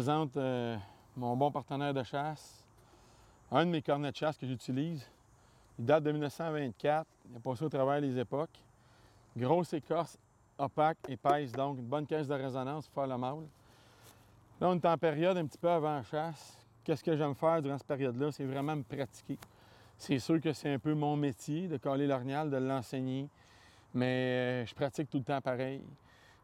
présente mon bon partenaire de chasse. Un de mes cornets de chasse que j'utilise. Il date de 1924. Il a passé au travers les époques. Grosse écorce, opaque, épaisse, donc une bonne caisse de résonance pour faire le mâle. Là, on est en période un petit peu avant la chasse. Qu'est-ce que j'aime faire durant cette période-là? C'est vraiment me pratiquer. C'est sûr que c'est un peu mon métier de coller l'orignal, de l'enseigner, mais je pratique tout le temps pareil.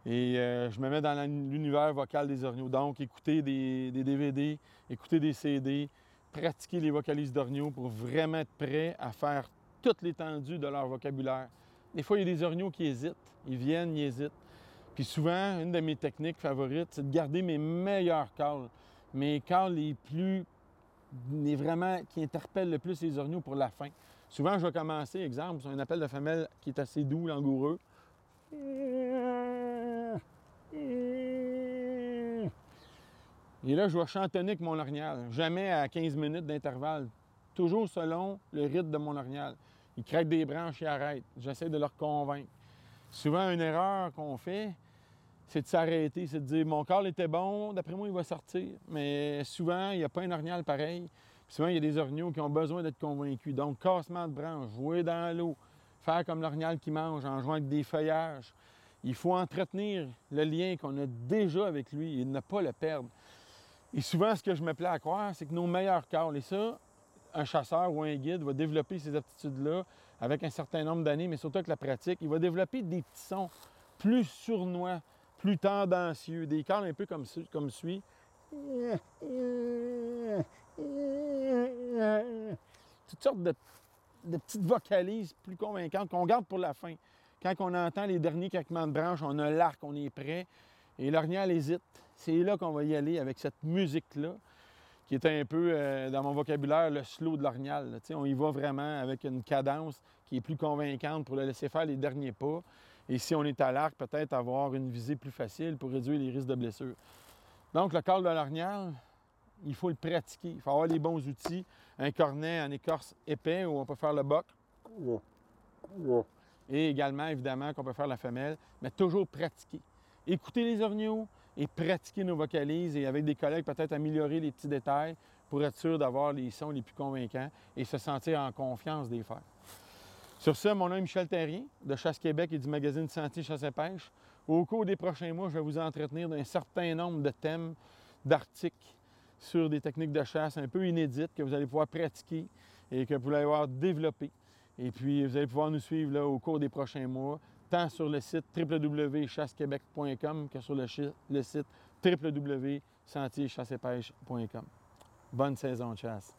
Et je me mets dans l'univers vocal des orignaux. Donc, écouter des DVD, écouter des CD, pratiquer les vocalises d'orignaux pour vraiment être prêt à faire toute l'étendue de leur vocabulaire. Des fois, il y a des orignaux qui hésitent. Ils viennent, ils hésitent. Puis souvent, une de mes techniques favorites, c'est de garder mes meilleurs calls. Mes calls les plus... vraiment qui interpellent le plus les orignaux pour la fin. Souvent, je vais commencer, exemple, sur un appel de femelle qui est assez doux, langoureux. Et là, je vais chantonner avec mon orignal. Jamais à 15 minutes d'intervalle. Toujours selon le rythme de mon orignal. Ils craquent des branches et arrêtent. J'essaie de leur convaincre. Souvent, une erreur qu'on fait, c'est de s'arrêter, c'est de dire mon call était bon, d'après moi, il va sortir. Mais souvent, il n'y a pas un orignal pareil. Puis souvent, il y a des orignaux qui ont besoin d'être convaincus. Donc, cassement de branches, jouer dans l'eau, faire comme l'orignal qui mange en jouant avec des feuillages. Il faut entretenir le lien qu'on a déjà avec lui et ne pas le perdre. Et souvent, ce que je me plais à croire, c'est que nos meilleurs calls, et ça, un chasseur ou un guide va développer ces aptitudes-là avec un certain nombre d'années, mais surtout avec la pratique, il va développer des petits sons plus sournois, plus tendancieux, des calls un peu comme suit. Toutes sortes de petites vocalises plus convaincantes qu'on garde pour la fin. Quand on entend les derniers craquements de branches, on a l'arc, on est prêt, et l'orignal hésite. C'est là qu'on va y aller avec cette musique-là, qui est un peu, dans mon vocabulaire, le slow de l'orignal. On y va vraiment avec une cadence qui est plus convaincante pour le laisser faire les derniers pas. Et si on est à l'arc, peut-être avoir une visée plus facile pour réduire les risques de blessure. Donc, le call de l'orignal, il faut le pratiquer. Il faut avoir les bons outils. Un cornet en écorce épais où on peut faire le boc. Et également, évidemment, qu'on peut faire la femelle, mais toujours pratiquer. Écouter les orignaux et pratiquer nos vocalises et avec des collègues, peut-être améliorer les petits détails pour être sûr d'avoir les sons les plus convaincants et se sentir en confiance des faire. Sur ce, mon nom est Michel Terrien, de Chasse Québec et du magazine Sentier Chasse et Pêche. Au cours des prochains mois, je vais vous entretenir d'un certain nombre de thèmes, d'articles sur des techniques de chasse un peu inédites que vous allez pouvoir pratiquer et que vous allez pouvoir développer. Et puis, vous allez pouvoir nous suivre là, au cours des prochains mois, tant sur le site www.chassequebec.com que sur le site www.sentierchassepêche.com. Bonne saison de chasse!